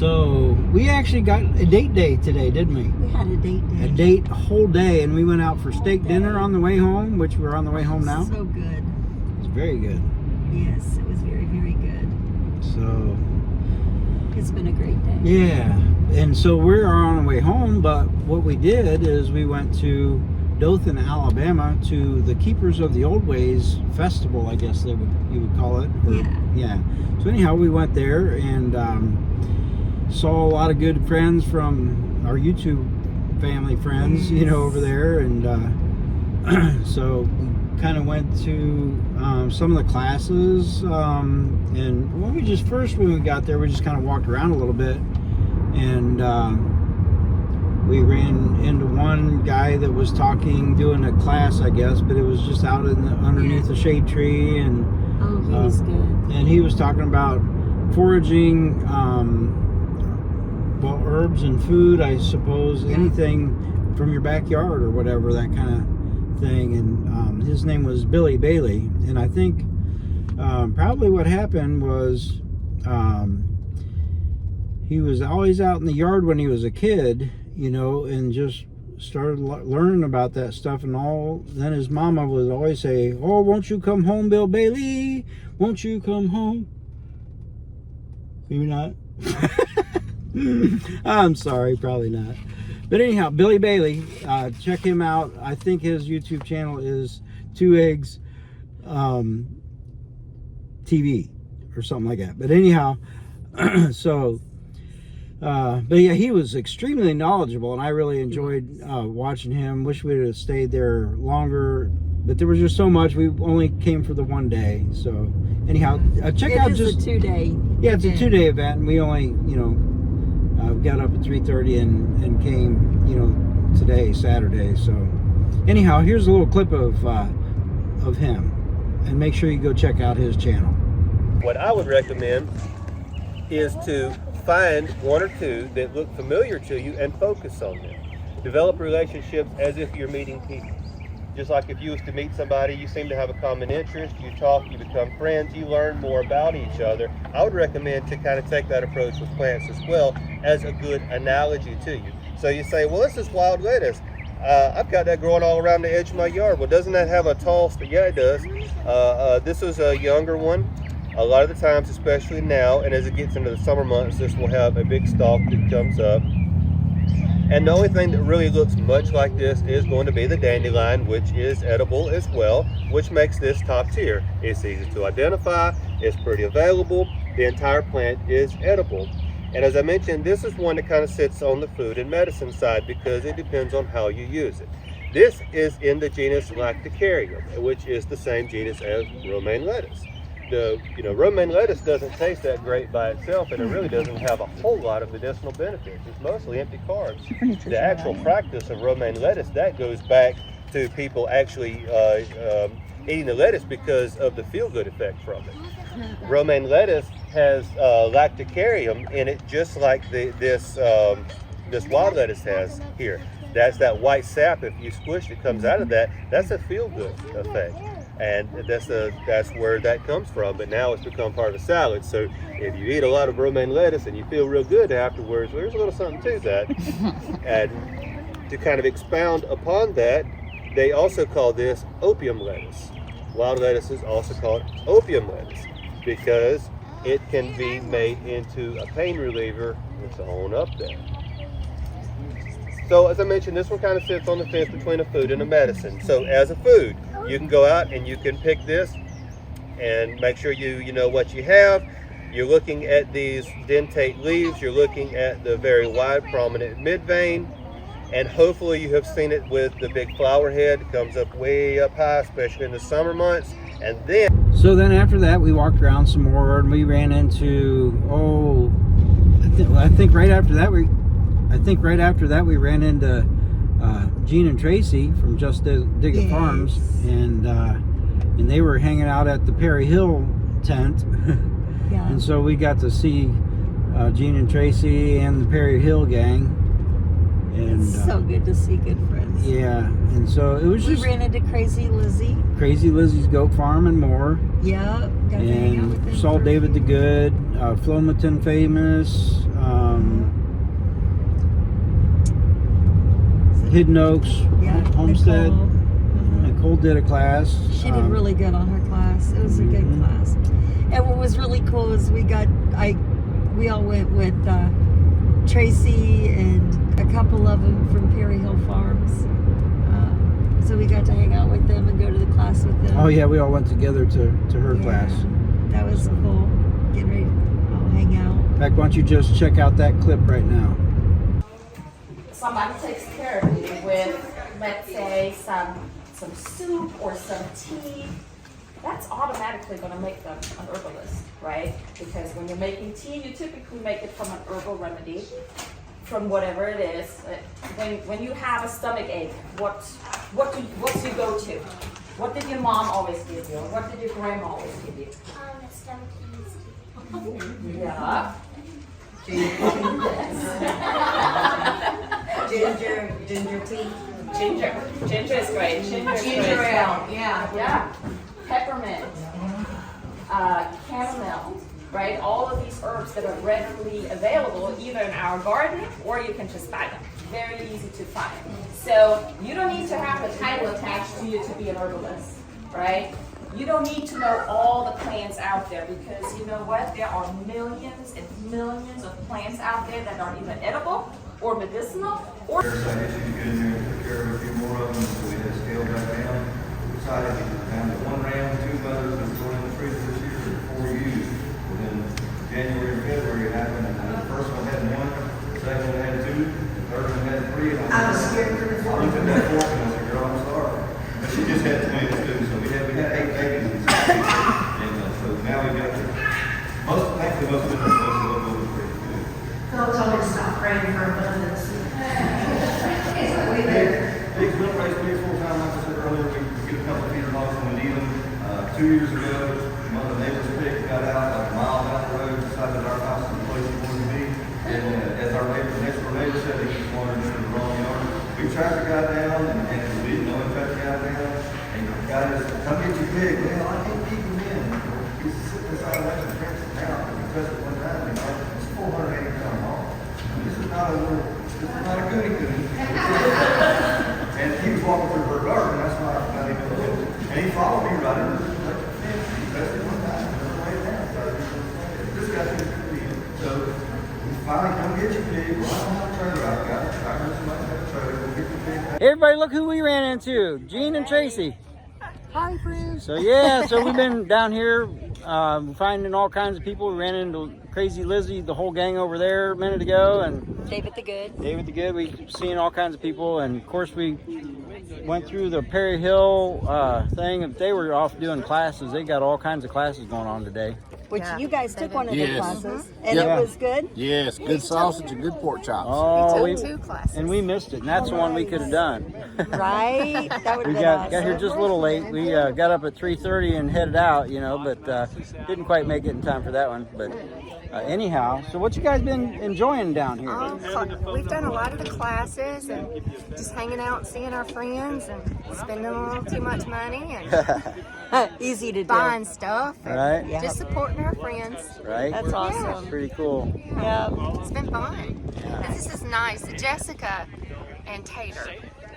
So we actually got a date day today, didn't we? We had a date day. A whole day, and we went out for steak dinner on the way home, which we're on the way home now. So good. It's very good. Yes, it was very, very good. So it's been a great day. Yeah, and so we're on our way home, but what we did is we went to Dothan, Alabama, to the Keepers of the Old Ways Festival, I guess you would call it. Yeah. So anyhow, we went there and saw a lot of good friends from our YouTube family friends, over there, and so we kind of went to some of the classes, and when we got there, we just kind of walked around a little bit, and we ran into one guy that was doing a class, I guess, but it was just out underneath the shade tree, and he was good. And he was talking about foraging, herbs and food, I suppose, anything from your backyard or whatever, that kind of thing. And his name was Billy Bailey, and I think probably what happened was he was always out in the yard when he was a kid, and just started learning about that stuff and all. Then his mama would always say, "Oh, won't you come home, Bill Bailey? Won't you come home?" Maybe not. I'm sorry, probably not. But anyhow, Billy Bailey, check him out. I think his YouTube channel is 2 Eggs TV or something like that. But anyhow, so but yeah, he was extremely knowledgeable, and I really enjoyed watching him. Wish we'd have stayed there longer, but there was just so much. We only came for the one day. So anyhow, check out just a 2-day. Yeah, it's a 2-day event, and we only got up at 3:30 and came today, Saturday. So anyhow, here's a little clip of him, and make sure you go check out his channel. What I would recommend is to find 1 or 2 that look familiar to you and focus on them. Develop relationships as if you're meeting people. Just like if you was to meet somebody, you seem to have a common interest, you talk, you become friends, you learn more about each other. I would recommend to kind of take that approach with plants as well as a good analogy to you. So you say, well, this is wild lettuce. I've got that growing all around the edge of my yard. Well, doesn't that have a tall stalk? Yeah, it does. This is a younger one. A lot of the times, especially now, and as it gets into the summer months, this will have a big stalk that comes up. And the only thing that really looks much like this is going to be the dandelion, which is edible as well, which makes this top tier. It's easy to identify, it's pretty available, the entire plant is edible. And as I mentioned, this is one that kind of sits on the food and medicine side because it depends on how you use it. This is in the genus Lacticarium, which is the same genus as romaine lettuce. Romaine lettuce doesn't taste that great by itself, and it really doesn't have a whole lot of medicinal benefits. It's mostly empty carbs. The actual practice of romaine lettuce, that goes back to people actually eating the lettuce because of the feel-good effect from it. Romaine lettuce has lacticarium in it, just like this wild lettuce has here. That's that white sap. If you squish it, comes out of that. That's a feel-good effect. And that's where that comes from, but now it's become part of a salad. So if you eat a lot of romaine lettuce and you feel real good afterwards, there's a little something to that. And to kind of expound upon that, they also call this opium lettuce. Wild lettuce is also called opium lettuce because it can be made into a pain reliever. It's on up there. So as I mentioned, this one kind of sits on the fence between a food and a medicine. So as a food, you can go out and you can pick this and make sure you know what you have. You're looking at these dentate leaves. You're looking at the very wide, prominent mid vein. And hopefully you have seen it with the big flower head. It comes up way up high, especially in the summer months. And then... So then after that, we walked around some more and we ran into, I think right after that we ran into Gene and Tracy from Just Dig It Farms, and they were hanging out at the Perry Hill tent. Yeah. And so we got to see Gene and Tracy and the Perry Hill gang. And it's so good to see good friends. Yeah, and so it was just... We ran into Crazy Lizzie's goat farm and more. Yeah, got to hang out with them. Saw David the Good, Flomaton Famous, Hidden Oaks, Yeah, Homestead. Nicole. Mhm. Nicole did a class. She did really good on her class. It was a good class. And what was really cool is we all went with Tracy and a couple of them from Perry Hill Farms. So we got to hang out with them and go to the class with them. Oh yeah, we all went together to her Yeah, class. That was cool. Getting ready to all hang out. In fact, why don't you just check out that clip right now? Somebody takes care of you with, let's say, some soup or some tea. That's automatically going to make them an herbalist, right? Because when you're making tea, you typically make it from an herbal remedy, from whatever it is. When you have a stomach ache, what's your go-to? What did your mom always give you? Or what did your grandma always give you? Stomach Yeah. Ginger tea. Ginger is great. Ginger ale, yeah. Yeah. Peppermint, chamomile, right? All of these herbs that are readily available either in our garden or you can just buy them. Very easy to find. So you don't need to have a title attached to you to be an herbalist, right? You don't need to know all the plants out there because you know what? There are millions and millions of plants out there that are either edible or medicinal or Parasite issues, get in there and took care of a few more of them, so we had to scale back down. We decided to get down to 1 ram, 2 mothers, and 4 in the freezer this year, and 4 used. Within January and February it happened, and the first one had 1, the second one had 2, the third one had 3, and I was scared for the fourth. I looked at that fourth and I said, girl, I'm sorry. But she just had 22, so we had 8 babies inside. And so now we got thankfully most of them are over pretty good. Phil told me to stop praying for abundance. Big milk race, pigs full-time, like I said earlier, we get a couple of feeder hogs when we need them. 2 years ago, one of the neighbor's pigs got out like a mile down the road, decided our house was the place he wanted to be. And as our next door neighbor said, he just wandered into the wrong yard. We tracked the guy down, and we didn't know him, tracked the guy down. And the guy just said, come get your pig. Well, I can't keep him in. He's sitting inside of the fence now, and we touched it one time, and it's 480-pound hog. This is not a goody-goody. And he was walking through her garden, that's why I didn't even look. And he followed me right into the fence. He pressed it one time, and way down. This guy's going to be in. So we finally come get your pig. Well, I don't have a trailer. I heard somebody have a trailer. We'll get your pig back. Hey everybody, look who we ran into. Gene and Tracy. Hi, friends. So yeah, so we've been down here finding all kinds of people. We ran into Crazy Lizzie, the whole gang over there a minute ago, and David the Good. We've seen all kinds of people, and of course we went through the Perry Hill thing. They were off doing classes. They got all kinds of classes going on today. Which you guys took one of the Yes. classes. And Yeah. it was good? Yes, good sausage and good pork chops. Oh, We took 2 classes. and we missed it, and that's the one we could have done. Right? That would We have been got awesome. here just a little late. We got up at 3:30 and headed out, but didn't quite make it in time for that one. But anyhow, so what you guys been enjoying down here? We've done a lot of the classes and just hanging out, seeing our friends, and spending a little too much money and Easy to do. buying stuff. And Right? Yeah. just supporting our friends. Right? That's awesome. Pretty cool. Yeah. It's been fun. And this is nice. Jessica and Tater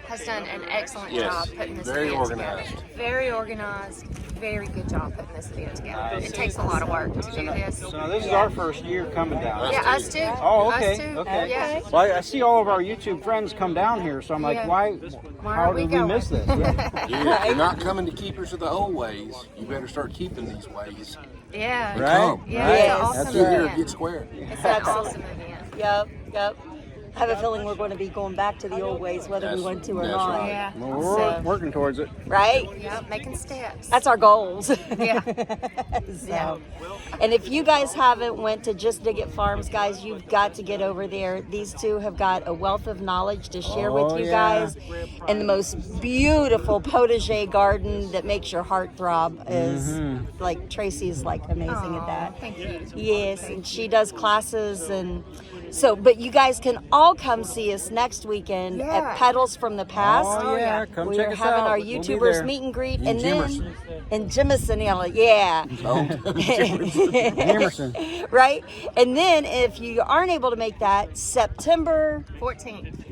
has done an excellent Yes, job putting this very event organized. together. Very organized. Very good job putting this event together. It takes a lot of work to do this. So now this is our first year coming down. Yeah, us too. Oh, Us okay, too. okay. Yeah. Well, I see all of our YouTube friends come down here, so I'm like, Yeah. why how aren't we did we going? miss this? Yeah. If you're not coming to keepers of the old ways, you better start keeping these ways. Yeah. Right? Come. Yeah, Right? it's an That's awesome That's here, event. get square. It's an awesome event. Yep. I have a feeling we're going to be going back to the old ways, whether we That's- want to or that's not. right. Yeah. Well, we're working towards it. Right? Yep, making steps. That's our goals. Yeah. So, and if you guys haven't went to Just Dig It Farms, guys, you've got to get over there. These two have got a wealth of knowledge to share Oh, with you yeah. guys. And the most beautiful potager garden that makes your heart throb is like Tracy's like amazing at that. Thank you. Yes, and she does classes and so, but you guys can all come see us next weekend Yeah. at Pedals from the Past. Oh, yeah. Come We check are us having out. our We'll be YouTubers there. meet and greet, In and Jimerson. then in Jimison, yeah. Emerson. Right? And then if you aren't able to make that, September, 14th.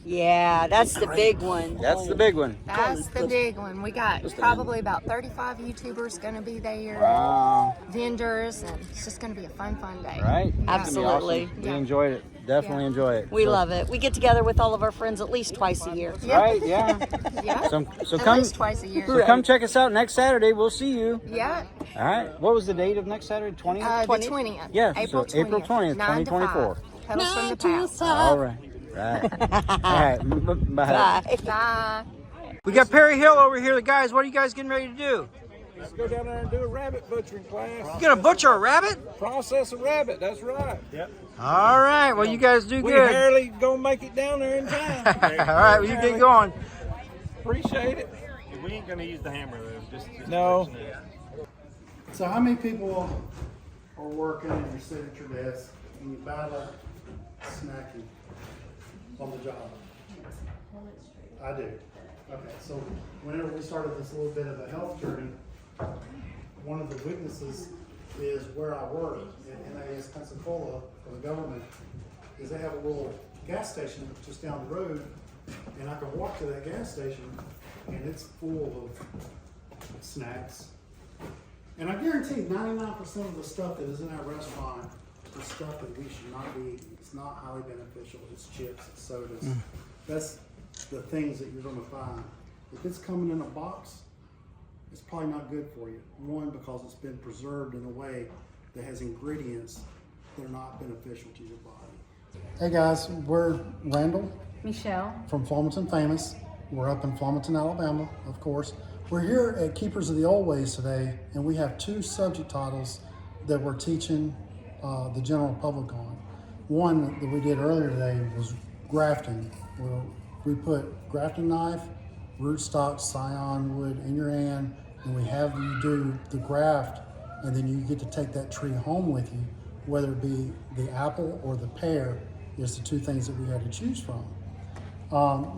yeah, that's the big one. That's the big one. That's the big one. We got probably about 35 YouTubers going to be there, Wow. vendors, and it's just going to be a fun day. Right? Yeah. Absolutely. We enjoyed it. Definitely enjoy it. We So- love it. We get together with all of our friends at least twice a year. Right? Yeah. Yeah. So At come. least twice a year. So come check us out next Saturday. We'll see you. Yeah. All right. What was the date of next Saturday? 20th? The 20th. Yeah, April so April 20th, 9 to 2024. 5. Pedals from the Past. All right. Right. All right. Bye. Bye. Bye. We got Perry Hill over here. The guys, what are you guys getting ready to do? Let's go down there and do a rabbit butchering class. You gonna butcher a rabbit? Process a rabbit, that's right. Yep. All right. Well, you guys do We good. barely gonna make it down there in time. All right. Well, you get going. Appreciate it. We ain't gonna use the hammer though. Just No. So how many people are working and you're sitting at your desk and you battle snacking on the job? I do. Okay, so whenever we started this little bit of a health journey, one of the weaknesses is where I work in NAS Pensacola for the government, is they have a little gas station just down the road, and I can walk to that gas station and it's full of snacks. And I guarantee 99% of the stuff that is in that restaurant is stuff that we should not be eating. It's not highly beneficial. It's chips, it's sodas. That's the things that you're gonna find. If it's coming in a box, it's probably not good for you. One, because it's been preserved in a way that has ingredients that are not beneficial to your body. Hey guys, we're Randall. Michelle. From Flamerton Famous. We're up in Flamerton, Alabama, of course. We're here at Keepers of the Old Ways today, and we have two subject titles that we're teaching the general public on. One that we did earlier today was grafting, where we put grafting knife, rootstock, scion wood in your hand, and we have you do the graft, and then you get to take that tree home with you, whether it be the apple or the pear is the two things that we had to choose from.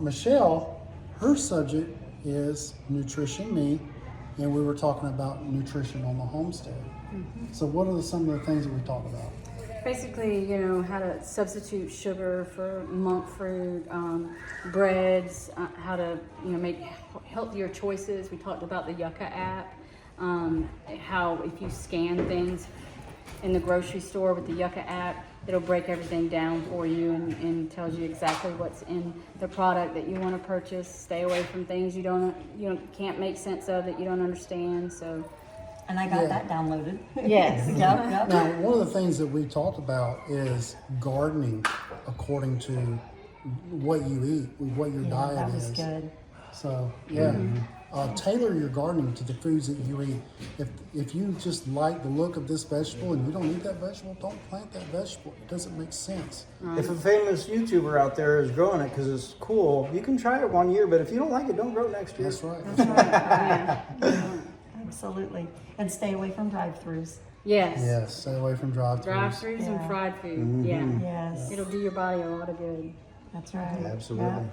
Michelle, her subject is Nutrition Me, and we were talking about nutrition on the homestead. So what are some of the things that we talked about? Basically, you know, how to substitute sugar for monk fruit, breads, how to, you know, make healthier choices. We talked about the Yucca app, how if you scan things in the grocery store with the Yucca app, it'll break everything down for you and tells you exactly what's in the product that you want to purchase. Stay away from things you can't make sense of, that you don't understand. So. And I got that downloaded. Yes. Yep. Now, one of the things that we talked about is gardening according to what you eat, what your diet that was is. good. So, yeah. Tailor your gardening to the foods that you eat. If you just like the look of this vegetable and you don't eat that vegetable, don't plant that vegetable. It doesn't make sense. If a famous YouTuber out there is growing it because it's cool, you can try it one year, but if you don't like it, don't grow it next year. That's right. Absolutely. And stay away from drive-thrus. Yes. Yes, stay away from drive-thrus. Drive-thrus Yeah. and fried food. Yeah. Yes. It'll do your body a lot of good. That's right. Absolutely. Yep.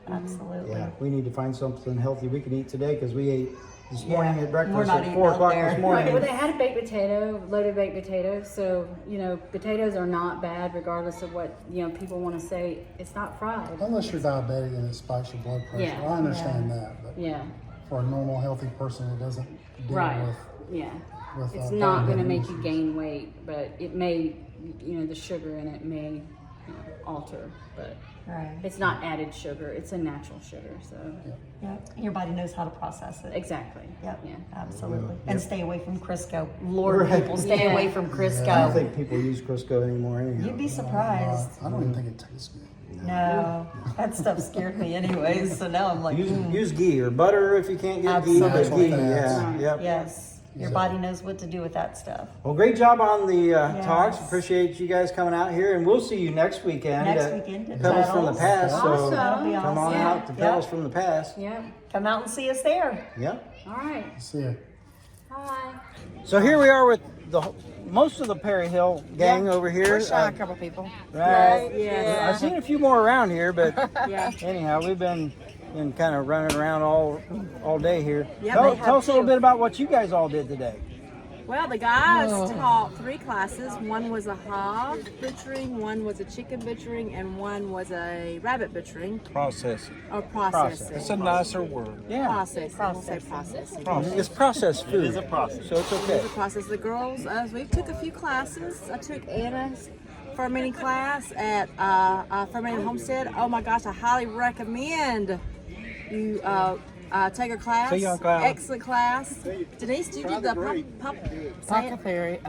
Absolutely. Yeah, we need to find something healthy we can eat today because we ate this morning at We're breakfast not at eating 4 out o'clock there. this morning. Well, they had a baked potato, loaded baked potato. So, you know, potatoes are not bad regardless of what, you know, people want to say. It's not fried. Unless you're diabetic and it spikes your blood pressure. Yeah. I understand that, but Yeah. for a normal, healthy person that doesn't deal Right. with Yeah. with It's not going to make diabetes you gain weight, but it may, you know, the sugar in it may, you know, alter. But Right. it's not added sugar. It's a natural sugar. So, Yep. Your body knows how to process it. exactly. Yep. Yeah. Absolutely. And stay away from Crisco. Lord, Right. people, stay Yeah. away from Crisco. I don't think people use Crisco anymore anyhow. You'd be surprised. I don't even think it tastes good. No, that stuff scared me anyways. So now I'm like, Use ghee or butter if you can't get ghee, but Absolutely. ghee, yeah. Yep. yes, your body knows what to do with that stuff. Well, great job on the talks. Appreciate you guys coming out here, and we'll see you next weekend. Next at weekend at Pedals from the Pedals. Past. Awesome. So That'll be come on awesome. out to Yep. Pedals from the Past. Yeah. Come out and see us there. Yep. All right. See ya. Hi. So here we are with most of the Perry Hill gang over here. We're shy a couple people. Right. Yeah. I've seen a few more around here, but Yeah. anyhow, we've been kind of running around all day here. Yeah, tell they have tell us a little too. bit about what you guys all did today. Well, the guys taught 3 classes. One was a hog butchering, one was a chicken butchering, and one was a rabbit butchering. Processing. Or processing. It's a nicer word. Yeah. Processing. We'll say processing. It's processed food. It is a process. So it's okay. It was a process. The girls, we took a few classes. I took Anna's fermenting class at Fermenting Homestead. Oh my gosh, I highly recommend you take a class. See you on class. Excellent class. Denise, do you do the Apothecary.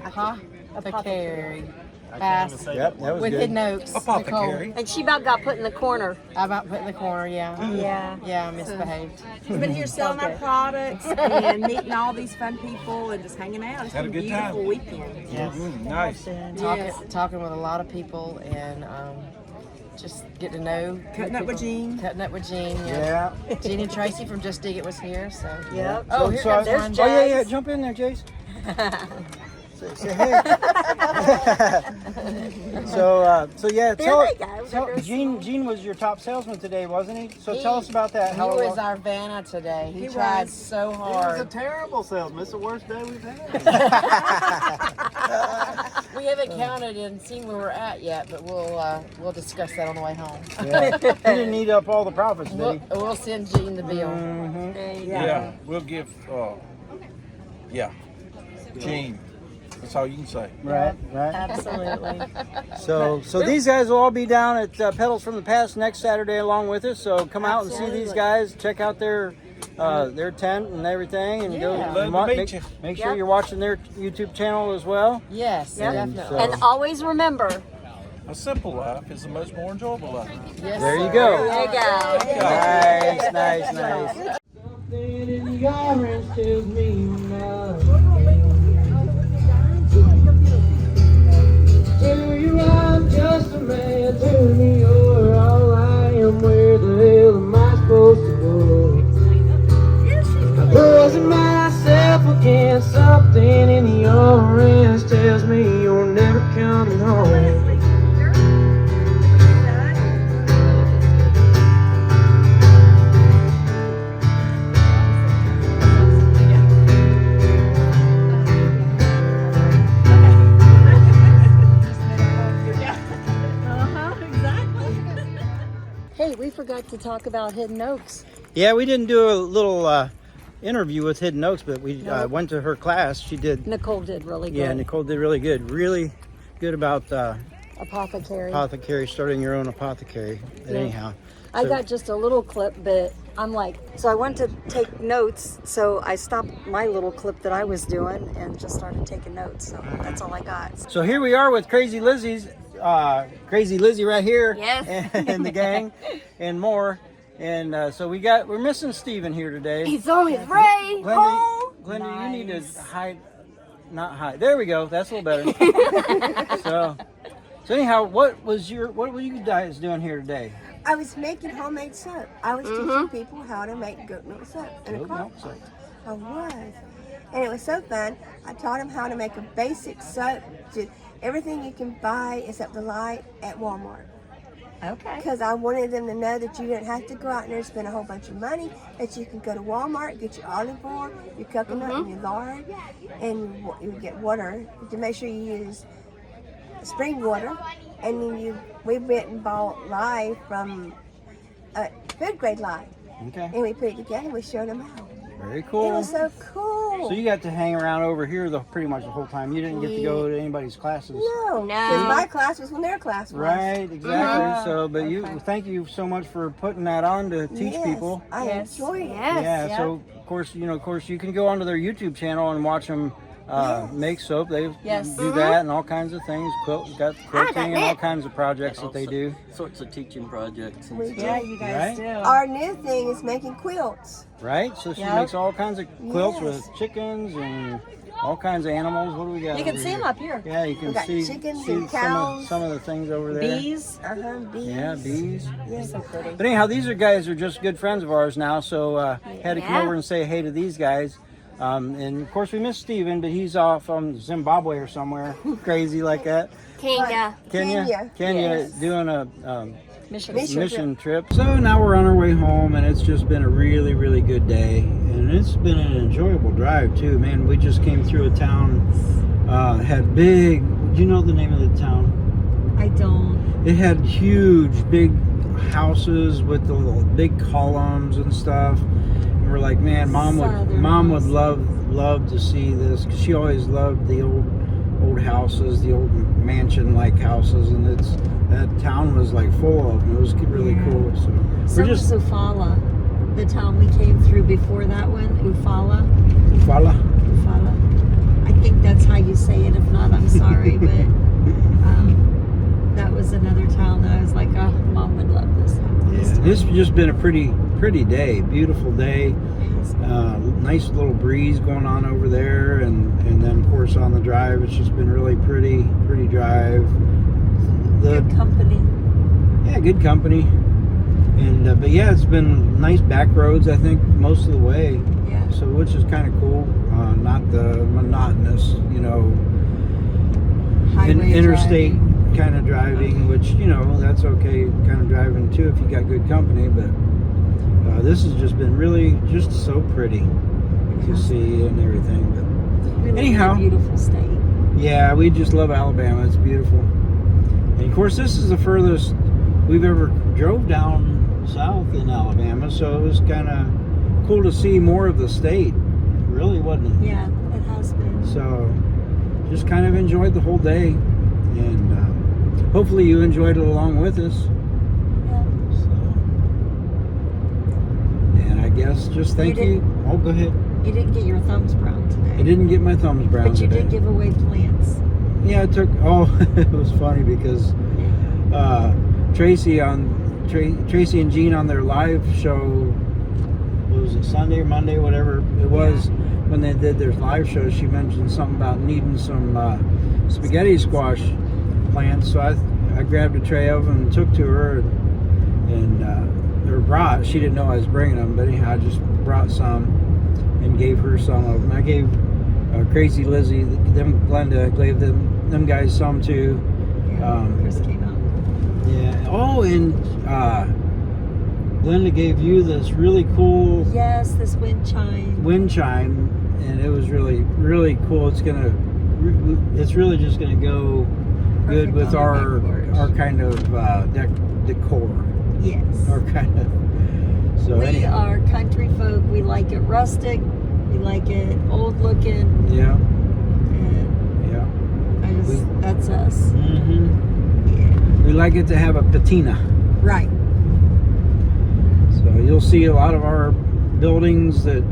Apothecary. Pass. Yep, that was With good. hidden notes. Apothecary. And she about got put in the corner. I about put in the corner, yeah. Yeah. Yeah, I misbehaved. We've been here selling our products and meeting all these fun people and just hanging out. It's Had a been a good beautiful time. weekend. Yes. Nice. Talking with a lot of people and just get to know. Cutting up with Jean. Cutting up with Jean. Yeah. Jean and Tracy from Just Dig It was here, so. Yep. Oh, here comes there's one. Jack. Oh yeah, jump in there, Jace. Say hey. So yeah, There they go. tell Gene was your top salesman today, wasn't he? So tell us about that. He was our Vanna today. He tried so It was a hard. terrible salesman. It's the worst day we've had. We haven't counted and seen where we're at yet, but we'll discuss that on the way home. Yeah. He didn't eat up all the profits, did he? We'll send Jean the bill. Yeah. We'll give, Gene. That's all you can say. Right. Absolutely. So these guys will all be down at Pedals from the Past next Saturday along with us. So come out and see these guys. Check out their tent and everything, and go. Love to meet you. Make sure you're watching their YouTube channel as well. Yes, definitely. So- And always remember. A simple life is the most more enjoyable life. Yes, There you sir. go. There you go. Nice. Just a man, tell me you're all I am. Where the hell am I supposed to go? Losing myself again, something in the orange tells me you're never coming home. Hey, we forgot to talk about Hidden Oaks. Yeah, we didn't do a little interview with Hidden Oaks, but we went to her class. She did. Nicole did really good. Yeah, Nicole did really good. Really good about Apothecary. starting your own apothecary. But anyhow, I got just a little clip, but I'm like, so I went to take notes, so I stopped my little clip that I was doing and just started taking notes. So that's all I got. So here we are with Crazy Lizzie right here, Yes. and the gang, and more. And so we're missing Steven here today. He's on his way home. Glenda, you need to not hide. There we go. That's a little better. So anyhow, what were you guys doing here today? I was making homemade soap. I was teaching people how to make goat milk soap in a crock pot. I was. And it was so fun. I taught them how to make a basic soap. Everything you can buy except the light at Walmart. Okay. Because I wanted them to know that you didn't have to go out there and spend a whole bunch of money, that you can go to Walmart, get your olive oil, your coconut, and your lard, and you get water to make sure you use spring water. And then we went and bought lye from food grade lye. Okay. And we put it together and we showed them how. Very cool. It was so cool. So you got to hang around over here pretty much the whole time. You didn't get to go to anybody's classes. No. Because my class was when their class was. Right, exactly. So, but thank you so much for putting that on to teach people. I enjoyed it. Yeah. So of course you can go onto their YouTube channel and watch them make soap. They do that and all kinds of things. Quilting and all kinds of projects that they do. Sorts of teaching projects. We do. Yeah, you guys do. Our new thing is making quilts. Right. So she makes all kinds of quilts with chickens and all kinds of animals. What do we got? You can see them up here. Yeah, you can see chickens see and cows. some of the things over there. Bees. Bees. Yeah, bees. Yeah. So pretty. But anyhow, these guys are just good friends of ours now, so had to come over and say hey to these guys. And of course we miss Steven, but he's off from Zimbabwe or somewhere crazy like that. Kenya. Kenya Yes. doing a Mission trip. So now we're on our way home, and it's just been a really, really good day, and it's been an enjoyable drive too. Man, we just came through a town, had big. Do you know the name of the town? I don't. It had huge, big houses with the little big columns and stuff. And we're like, man, mom would love to see this, 'cause she always loved the old houses, the old mansion-like houses, and that town was like full of them. It was really cool. So So we're just was Ufala, the town we came through before that one. Ufala. I think that's how you say it. If not, I'm sorry, but that was another town that I was like, oh, mom would love this house. Yeah, this has just been a pretty day, beautiful day. Nice little breeze going on over there, and then of course on the drive, it's just been really pretty drive. Good company. Yeah, good company. And but yeah, it's been nice back roads, I think, most of the way. Yeah. So which is kind of cool, not the monotonous, Highway interstate driving. kind of driving, which that's okay, kind of driving too if you got good company. But this has just been really just so pretty to see and everything. But Really anyhow, beautiful state. yeah, we just love Alabama. It's beautiful. And of course, this is the furthest we've ever drove down south in Alabama, so it was kind of cool to see more of the state. Really, wasn't it? Yeah, it has been. So just kind of enjoyed the whole day, and hopefully you enjoyed it along with us. Yeah. So, and I guess just thank you. Oh, go ahead. You didn't get your thumbs brown today. I didn't get my thumbs brown But you today. did give away plants. Yeah, it took. Oh, it was funny because Tracy and Jean on their live show. What was it, Sunday or Monday, whatever it was, when they did their live show? She mentioned something about needing some spaghetti squash plants. So I grabbed a tray of them and took to her, and they were brought. She didn't know I was bringing them, but anyhow, I just brought some and gave her some of them. I gave Crazy Lizzie, Glenda, gave them guys some too. Chris came out. Yeah. Oh, and Glenda gave you this really cool Yes, this wind chime. And it was really, really cool. It's really just gonna go good with our kind of decor. Yes. Our kind of. So We are country folk. We like it rustic. We like it old looking. Yeah. And that's us. Mm-hmm. Yeah. We like it to have a patina. Right. So you'll see a lot of our buildings that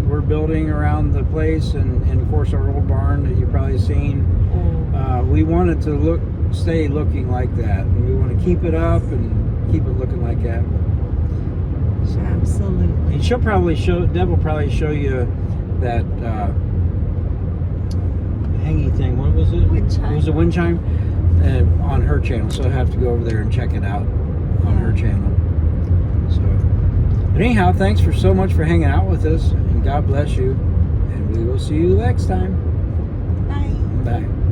we're building around the place, and of course our old barn that you've probably seen. We want it to stay looking like that, and we want to keep it up and keep it looking like that. So, absolutely. And Deb will probably show you that hangy thing. What was it? Wind chime. It was a wind chime on her channel, so I have to go over there and check it out on her channel. So, but anyhow, thanks so much for hanging out with us, and God bless you, and we will see you next time. Bye. Bye.